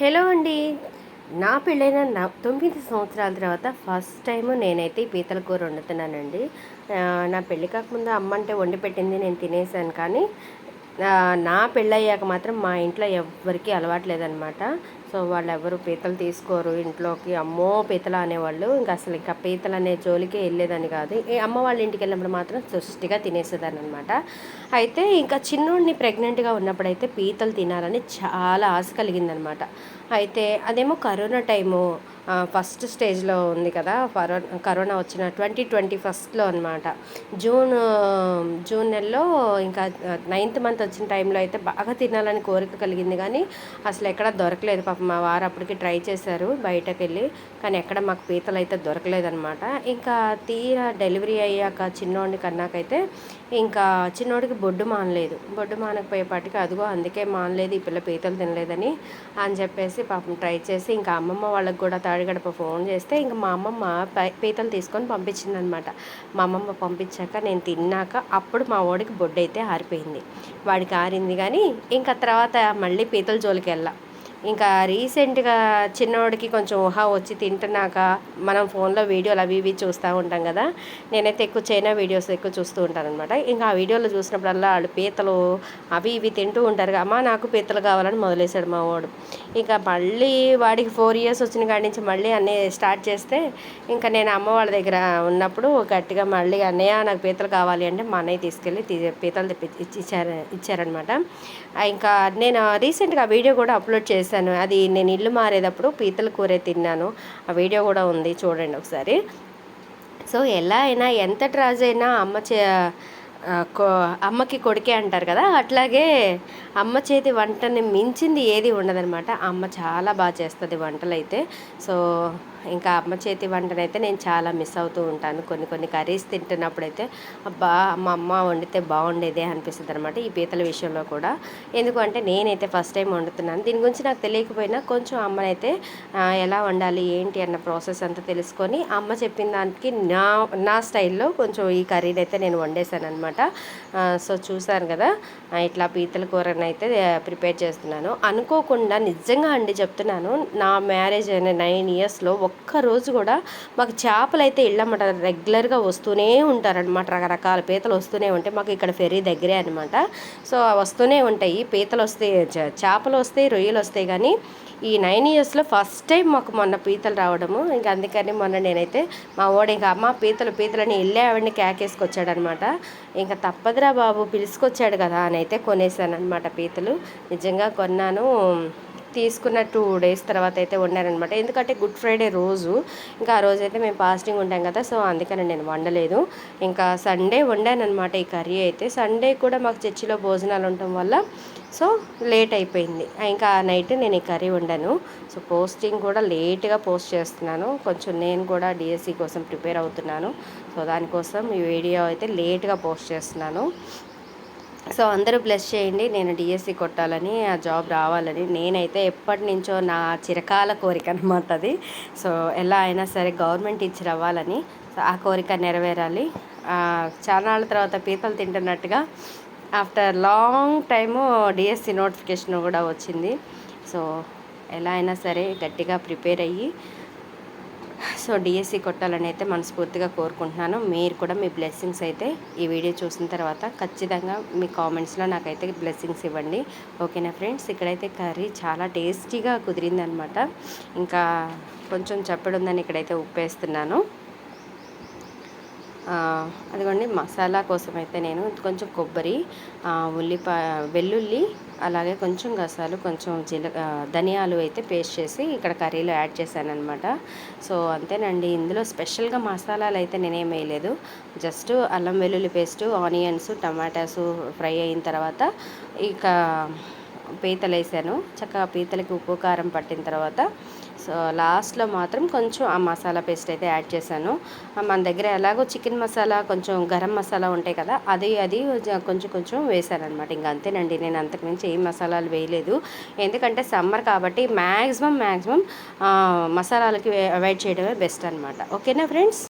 Hello అండి. నా పెళ్ళైన 9 సంవత్సరాల తర్వాత ఫస్ట్ టైము నేనైతే ఈ పీతల కూర వండుతున్నానండి. నా పెళ్ళి కాకముందు అమ్మ అంటే వండి పెట్టింది, నేను తినేసాను. కానీ నా పెళ్ళయ్యాక మాత్రం మా ఇంట్లో ఎవ్వరికీ అలవాటు లేదనమాట. సో వాళ్ళెవ్వరు పీతలు తీసుకోరు ఇంట్లోకి. అమ్మో పీతల అనేవాళ్ళు. ఇంకా పీతలు అనే జోలికే వెళ్ళేదని కాదు. ఈ అమ్మ వాళ్ళ ఇంటికి వెళ్ళినప్పుడు మాత్రం సుష్టిగా తినేసేదాన్ని అనమాట. అయితే ఇంకా చిన్నోడిని ప్రెగ్నెంట్గా ఉన్నప్పుడైతే పీతలు తినాలని చాలా ఆశ కలిగిందనమాట. అయితే అదేమో కరోనా టైము, ఫస్ట్ స్టేజ్లో ఉంది కదా. కరోనా వచ్చిన 2021లో అనమాట. జూన్ జూన్ నెలలో ఇంకా 9th మంత్ వచ్చిన టైంలో అయితే బాగా తినాలని కోరిక కలిగింది. కానీ అసలు ఎక్కడ దొరకలేదు. పాపం మా వారు అప్పటికి ట్రై చేశారు బయటకు వెళ్ళి, కానీ ఎక్కడ మాకు పీతలు అయితే దొరకలేదనమాట. ఇంకా తీరా డెలివరీ అయ్యాక చిన్నోడిని కన్నాకైతే ఇంకా చిన్నోడికి బొడ్డు మానలేదు. బొడ్డు మానకపోయేపాటికి అదిగో అందుకే మానలేదు ఈ పిల్ల పీతలు తినలేదని అని చెప్పేసి పాపం ట్రై చేసి ఇంకా అమ్మమ్మ వాళ్ళకి కూడా తాడిగడప ఫోన్ చేస్తే ఇంకా మా అమ్మమ్మ పీతలు తీసుకొని పంపించిందనమాట. మా అమ్మమ్మ పంపించాక నేను తిన్నాక అప్పుడు మా వాడికి బొడ్డు అయితే ఆరిపోయింది. వాడికి ఆరింది కానీ ఇంకా తర్వాత మళ్ళీ పీతల జోలికి వెళ్ళా. ఇంకా రీసెంట్గా చిన్నవాడికి కొంచెం ఊహా వచ్చి తింటున్నాక మనం ఫోన్లో వీడియోలు అవి ఇవి చూస్తూ ఉంటాం కదా. నేనైతే ఎక్కువ చైనా వీడియోస్ ఎక్కువ చూస్తూ ఉంటాను అనమాట. ఇంకా ఆ వీడియోలో చూసినప్పుడల్లా వాళ్ళు పీతలు అవి ఇవి తింటూ ఉంటారు. అమ్మ నాకు పీతలు కావాలని మొదలేశాడు మా వాడు. ఇంకా మళ్ళీ వాడికి 4 years వచ్చిన కాడి నుంచి మళ్ళీ అన్నీ స్టార్ట్ చేస్తే ఇంకా నేను అమ్మ వాళ్ళ దగ్గర ఉన్నప్పుడు గట్టిగా మళ్ళీ అన్నయ్య నాకు పీతలు కావాలి అంటే మా అన్నయ్య తీసుకెళ్ళి పీతలు ఇచ్చారనమాట. ఇంకా నేను రీసెంట్గా ఆ వీడియో కూడా అప్లోడ్ చేశాను. అది నేను ఇల్లు మారేటప్పుడు పీతల కూర తిన్నాను. ఆ వీడియో కూడా ఉంది, చూడండి ఒకసారి. సో ఎలా అయినా ఎంత ట్రాజైనా అమ్మకి కొడుకే అంటారు కదా. అట్లాగే అమ్మ చేతి వంటని మించింది ఏది ఉండదనమాట. అమ్మ చాలా బాగా చేస్తుంది వంటలు అయితే. సో ఇంకా అమ్మ చేతి వంటనైతే నేను చాలా మిస్ అవుతూ ఉంటాను. కొన్ని కర్రీస్ తింటున్నప్పుడైతే అబ్బా మా అమ్మ వండితే బాగుండేదే అనిపిస్తుంది అనమాట. ఈ పీతల విషయంలో కూడా. ఎందుకంటే నేనైతే ఫస్ట్ టైం వండుతున్నాను. దీని గురించి నాకు తెలియకపోయినా కొంచెం అమ్మనైతే ఎలా వండాలి ఏంటి అన్న ప్రాసెస్ అంతా తెలుసుకొని అమ్మ చెప్పిన దానికి నా స్టైల్లో కొంచెం ఈ కర్రీని అయితే నేను వండేసాను అనమాట. సో చూసాను కదా, ఇట్లా పీతల కూరని అయితే ప్రిపేర్ చేస్తున్నాను. అనుకోకుండా నిజంగా అండి చెప్తున్నాను, నా మ్యారేజ్ అయిన 9 yearsలో ఒక్కరోజు కూడా మాకు చేపలు అయితే ఇళ్ళమాట రెగ్యులర్గా వస్తూనే ఉంటారనమాట. రకరకాల పీతలు వస్తూనే ఉంటాయి. మాకు ఇక్కడ ఫెరీ దగ్గరే అనమాట. సో వస్తూనే ఉంటాయి పీతలు వస్తాయి, చేపలు వస్తాయి, రొయ్యలు వస్తాయి. కానీ ఈ 9 yearsలో ఫస్ట్ టైం మాకు మొన్న పీతలు రావడము. ఇంకా అందుకని మొన్న నేనైతే మా వాడు ఇంకా అమ్మ పీతలని ఇల్లే ఆవిడని కేకేసుకొచ్చాడనమాట. ఇంకా తప్పదురా బాబు పిలుచుకొచ్చాడు కదా అని అయితే కొనేసాను అనమాట పీతలు. నిజంగా కొన్నాను. తీసుకున్న 2 days తర్వాత అయితే వండానమాట. ఎందుకంటే గుడ్ ఫ్రైడే రోజు, ఇంకా ఆ రోజైతే మేము ఫాస్టింగ్ ఉంటాం కదా. సో అందుకని నేను వండలేదు. ఇంకా సండే వండానమాట ఈ కర్రీ అయితే. సండే కూడా మాకు చర్చిలో భోజనాలు ఉండటం వల్ల సో లేట్ అయిపోయింది. ఇంకా నైట్ నేను ఈ కర్రీ వండాను. సో పోస్టింగ్ కూడా లేట్గా పోస్ట్ చేస్తున్నాను. కొంచెం నేను కూడా డిఎస్సి కోసం ప్రిపేర్ అవుతున్నాను. సో దానికోసం ఈ వీడియో అయితే లేట్గా పోస్ట్ చేస్తున్నాను. సో అందరూ బ్లెస్ చేయండి, నేను డిఎస్సి కొట్టాలని, ఆ జాబ్ రావాలని. నేనైతే ఎప్పటి నుంచో నా చిరకాల కోరిక అనమాట అది. సో ఎలా అయినా సరే గవర్నమెంట్ టీచర్ అవ్వాలని, సో ఆ కోరిక నెరవేరాలి. చాలా నాళ్ళ తర్వాత పీతలు తింటున్నట్టుగా after long time DSC notification కూడా వచ్చింది. సో ఎలా అయినా సరే గట్టిగా ప్రిపేర్ అయ్యి సో డిఎస్సి కొట్టాలని అయితే మనస్ఫూర్తిగా కోరుకుంటున్నాను. మీరు కూడా మీ బ్లెస్సింగ్స్ అయితే ఈ వీడియో చూసిన తర్వాత ఖచ్చితంగా మీ కామెంట్స్లో నాకైతే బ్లెస్సింగ్స్ ఇవ్వండి. ఓకేనా ఫ్రెండ్స్. ఇక్కడైతే కర్రీ చాలా టేస్టీగా కుదిరిందనమాట. ఇంకా కొంచెం చప్పడుందని ఇక్కడైతే ఉప్పు వేస్తున్నాను. అదిగోండి మసాలా కోసం అయితే నేను కొంచెం కొబ్బరి, వెల్లుల్లి, అలాగే కొంచెం గసాలు, కొంచెం ధనియాలు అయితే పేస్ట్ చేసి ఇక్కడ కర్రీలో యాడ్ చేశాను అనమాట. సో అంతేనండి. ఇందులో స్పెషల్గా మసాలాలు అయితే నేనేం వేయలేదు. జస్ట్ అల్లం వెల్లుల్లి పేస్టు, ఆనియన్స్, టమాటాసు ఫ్రై అయిన తర్వాత ఇక పీతలు వేసాను. చక్కగా పీతలకి ఉప్పు కారం పట్టిన తర్వాత సో లాస్ట్లో మాత్రం కొంచెం ఆ మసాలా పేస్ట్ అయితే యాడ్ చేశాను. మన దగ్గర ఎలాగో చికెన్ మసాలా, కొంచెం గరం మసాలా ఉంటాయి కదా, అది కొంచెం వేసాను అనమాట. ఇంకా అంతేనండి. నేను అంతకుమించి ఏం మసాలాలు వేయలేదు. ఎందుకంటే సమ్మర్ కాబట్టి మ్యాక్సిమం మసాలాలకి అవాయిడ్ చేయడమే బెస్ట్ అనమాట. ఓకేనా ఫ్రెండ్స్.